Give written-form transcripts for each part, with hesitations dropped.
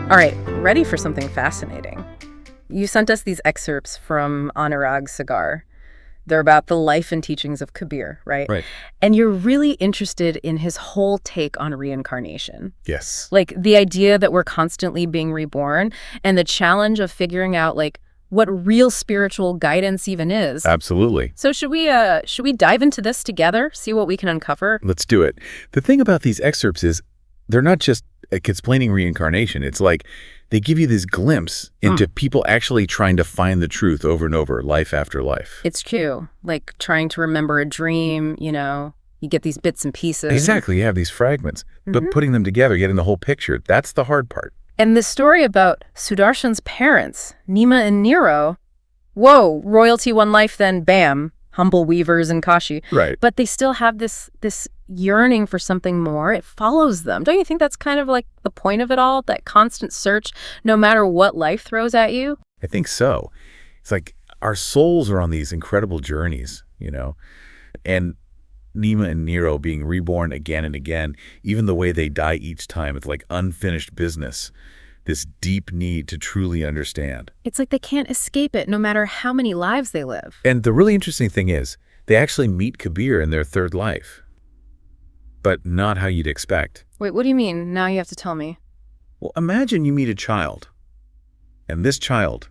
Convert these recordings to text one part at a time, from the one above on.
All right, ready for something fascinating. You sent us these excerpts from Anurag Sagar. They're about the life and teachings of Kabir, right? Right. And you're really interested in his whole take on reincarnation. Yes. Like the idea that we're constantly being reborn and the challenge of figuring out like what real spiritual guidance even is. Absolutely. So should we dive into this together, see what we can uncover? Let's do it. The thing about these excerpts is they're not just explaining reincarnation. It's like they give you this glimpse into people actually trying to find the truth over and over, life after life. It's true. Like trying to remember a dream, you get these bits and pieces. Exactly. You have these fragments, but putting them together, getting the whole picture, that's the hard part. And the story about Sudarshan's parents, Nima and Niro, whoa, royalty one life, then bam, humble weavers in Kashi. Right. But they still have this yearning for something more. It follows them. Don't you think that's kind of like the point of it all? That constant search, no matter what life throws at you? I think so. It's like our souls are on these incredible journeys, and Nima and Niro being reborn again and again, even the way they die each time, it's like unfinished business, this deep need to truly understand. It's like they can't escape it no matter how many lives they live. And the really interesting thing is, they actually meet Kabir in their third life, but not how you'd expect. Wait, what do you mean? Now you have to tell me. Well, imagine you meet a child, and this child,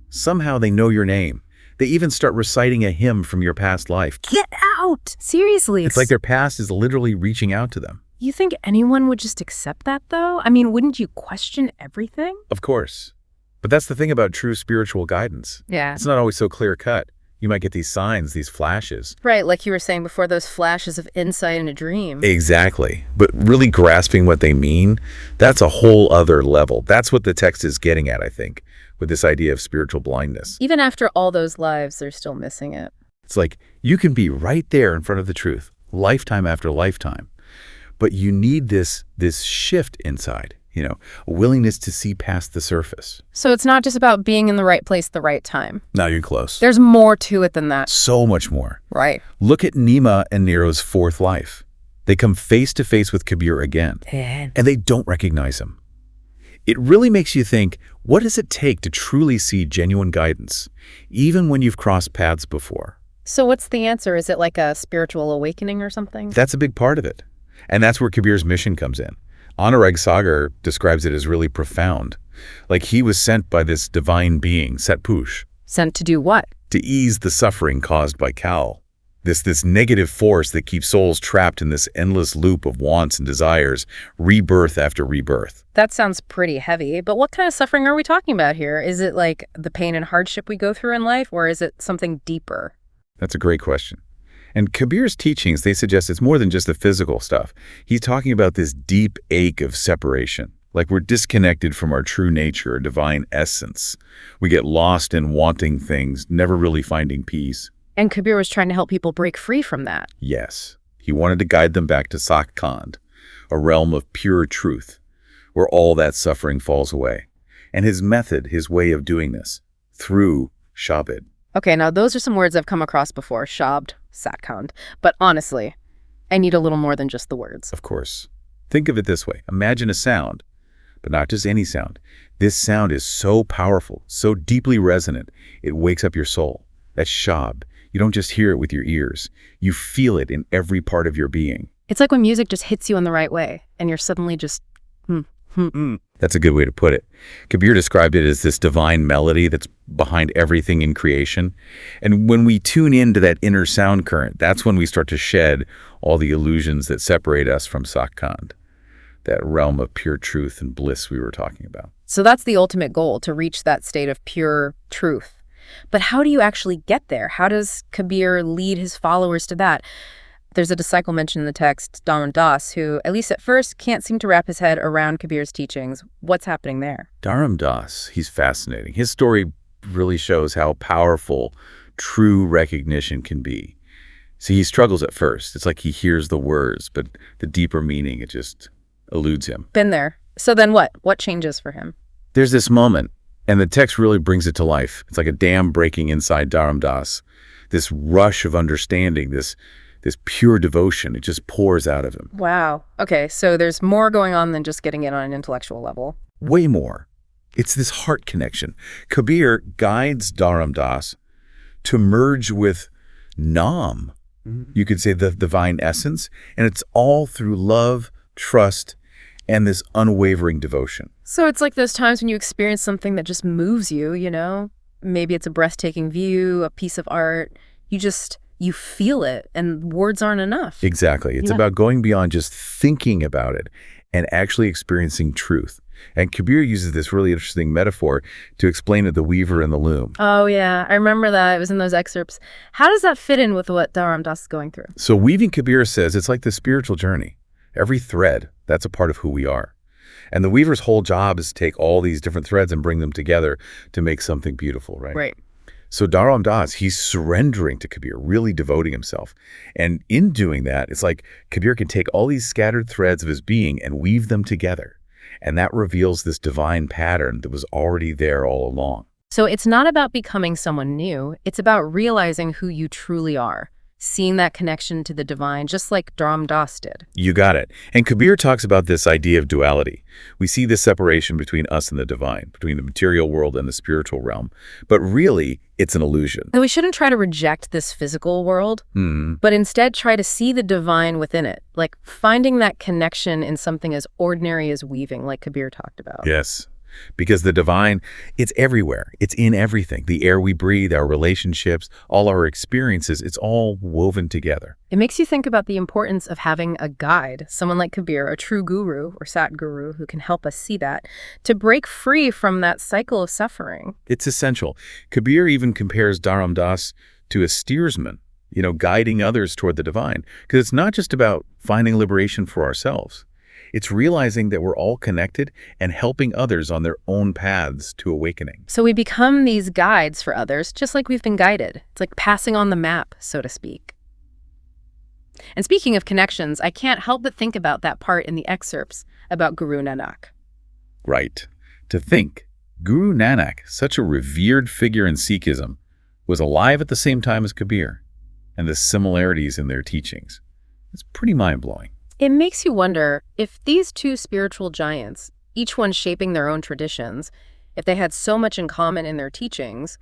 somehow they know your name. They even start reciting a hymn from your past life. Get out! Seriously. It's like their past is literally reaching out to them. You think anyone would just accept that, though? I mean, wouldn't you question everything? Of course. But that's the thing about true spiritual guidance. Yeah. It's not always so clear-cut. You might get these signs, these flashes. Right, like you were saying before, those flashes of insight in a dream. Exactly. But really grasping what they mean, that's a whole other level. That's what the text is getting at, I think, with this idea of spiritual blindness. Even after all those lives, they're still missing it. It's like you can be right there in front of the truth, lifetime after lifetime. But you need this shift inside, a willingness to see past the surface. So it's not just about being in the right place at the right time. Now you're close. There's more to it than that. So much more. Right. Look at Nima and Niro's fourth life. They come face to face with Kabir again, and they don't recognize him. It really makes you think, what does it take to truly see genuine guidance, even when you've crossed paths before? So what's the answer? Is it like a spiritual awakening or something? That's a big part of it. And that's where Kabir's mission comes in. Anurag Sagar describes it as really profound. Like he was sent by this divine being, Sat Purush. Sent to do what? To ease the suffering caused by Kal. This negative force that keeps souls trapped in this endless loop of wants and desires, rebirth after rebirth. That sounds pretty heavy, but what kind of suffering are we talking about here? Is it like the pain and hardship we go through in life, or is it something deeper? That's a great question. And Kabir's teachings, they suggest it's more than just the physical stuff. He's talking about this deep ache of separation, like we're disconnected from our true nature, or divine essence. We get lost in wanting things, never really finding peace. And Kabir was trying to help people break free from that. Yes, he wanted to guide them back to Sach Khand, a realm of pure truth, where all that suffering falls away. And his method, his way of doing this, through Shabad. Okay, now those are some words I've come across before, Shabd, Sat Khand. But honestly, I need a little more than just the words. Of course. Think of it this way. Imagine a sound, but not just any sound. This sound is so powerful, so deeply resonant, it wakes up your soul. That's Shabd. You don't just hear it with your ears. You feel it in every part of your being. It's like when music just hits you in the right way, and you're suddenly just, That's a good way to put it. Kabir described it as this divine melody that's behind everything in creation. And when we tune into that inner sound current, that's when we start to shed all the illusions that separate us from Sach Khand, that realm of pure truth and bliss we were talking about. So that's the ultimate goal, to reach that state of pure truth. But how do you actually get there? How does Kabir lead his followers to that? There's a disciple mentioned in the text, Dharam Das, who, at least at first, can't seem to wrap his head around Kabir's teachings. What's happening there? Dharam Das, he's fascinating. His story really shows how powerful true recognition can be. See, he struggles at first. It's like he hears the words, but the deeper meaning, it just eludes him. Been there. So then what? What changes for him? There's this moment, and the text really brings it to life. It's like a dam breaking inside Dharam Das. This rush of understanding, this pure devotion, it just pours out of him. Wow. Okay, so there's more going on than just getting it on an intellectual level. way more. It's this heart connection. Kabir guides Dharam Das to merge with Nam, you could say the divine essence, and it's all through love, trust, and this unwavering devotion. So it's like those times when you experience something that just moves you, you know? Maybe it's a breathtaking view, a piece of art. You feel it, and words aren't enough. Exactly. It's about going beyond just thinking about it and actually experiencing truth. And Kabir uses this really interesting metaphor to explain it, the weaver and the loom. Oh, yeah. I remember that. It was in those excerpts. How does that fit in with what Dharam Das is going through? So weaving, Kabir says, it's like the spiritual journey. Every thread, that's a part of who we are. And the weaver's whole job is to take all these different threads and bring them together to make something beautiful, right? Right. So Dharam Das, he's surrendering to Kabir, really devoting himself. And in doing that, it's like Kabir can take all these scattered threads of his being and weave them together. And that reveals this divine pattern that was already there all along. So it's not about becoming someone new. It's about realizing who you truly are, seeing that connection to the divine, just like Dharam Das did. You got it. And Kabir talks about this idea of duality. We see this separation between us and the divine, between the material world and the spiritual realm. But really, it's an illusion. And we shouldn't try to reject this physical world, but instead try to see the divine within it, like finding that connection in something as ordinary as weaving, like Kabir talked about. Yes. Because the divine, it's everywhere. It's in everything. The air we breathe, our relationships, all our experiences, it's all woven together. It makes you think about the importance of having a guide, someone like Kabir, a true guru or Sat Guru who can help us see that, to break free from that cycle of suffering. It's essential. Kabir even compares Dharam Das to a steersman, guiding others toward the divine. Because it's not just about finding liberation for ourselves. It's realizing that we're all connected and helping others on their own paths to awakening. So we become these guides for others, just like we've been guided. It's like passing on the map, so to speak. And speaking of connections, I can't help but think about that part in the excerpts about Guru Nanak. Right. To think, Guru Nanak, such a revered figure in Sikhism, was alive at the same time as Kabir, and the similarities in their teachings. It's pretty mind-blowing. It makes you wonder if these two spiritual giants, each one shaping their own traditions, if they had so much in common in their teachings,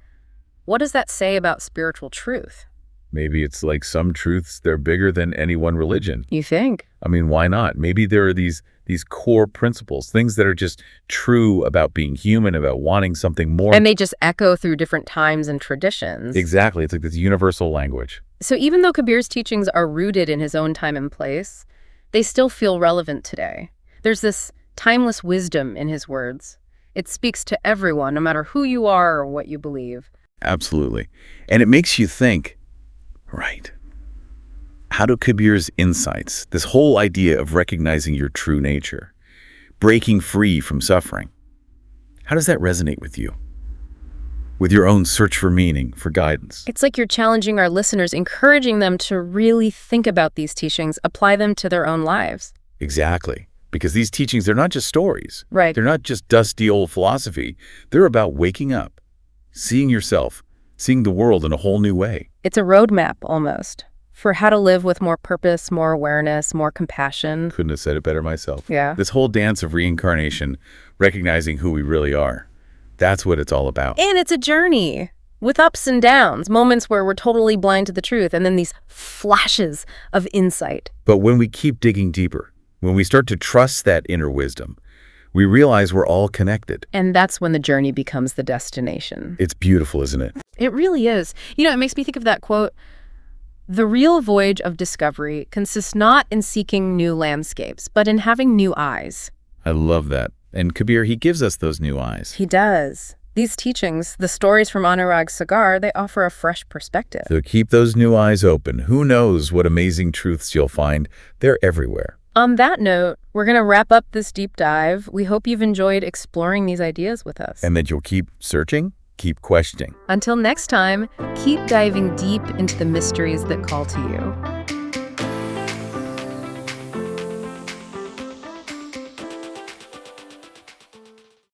what does that say about spiritual truth? Maybe it's like some truths, they're bigger than any one religion. You think? I mean, why not? Maybe there are these core principles, things that are just true about being human, about wanting something more. And they just echo through different times and traditions. Exactly. It's like this universal language. So even though Kabir's teachings are rooted in his own time and place, they still feel relevant today. There's this timeless wisdom in his words. It speaks to everyone, no matter who you are or what you believe. Absolutely. And it makes you think, right, how do Kabir's insights, this whole idea of recognizing your true nature, breaking free from suffering, how does that resonate with you? With your own search for meaning, for guidance? It's like you're challenging our listeners, encouraging them to really think about these teachings, apply them to their own lives. Exactly. Because these teachings, they're not just stories. Right. They're not just dusty old philosophy. They're about waking up, seeing yourself, seeing the world in a whole new way. It's a roadmap, almost, for how to live with more purpose, more awareness, more compassion. Couldn't have said it better myself. Yeah. This whole dance of reincarnation, recognizing who we really are. That's what it's all about. And it's a journey with ups and downs, moments where we're totally blind to the truth, and then these flashes of insight. But when we keep digging deeper, when we start to trust that inner wisdom, we realize we're all connected. And that's when the journey becomes the destination. It's beautiful, isn't it? It really is. It makes me think of that quote, "The real voyage of discovery consists not in seeking new landscapes, but in having new eyes." I love that. And Kabir, he gives us those new eyes. He does. These teachings, the stories from Anurag Sagar, they offer a fresh perspective. So keep those new eyes open. Who knows what amazing truths you'll find? They're everywhere. On that note, we're going to wrap up this deep dive. We hope you've enjoyed exploring these ideas with us. And that you'll keep searching, keep questioning. Until next time, keep diving deep into the mysteries that call to you.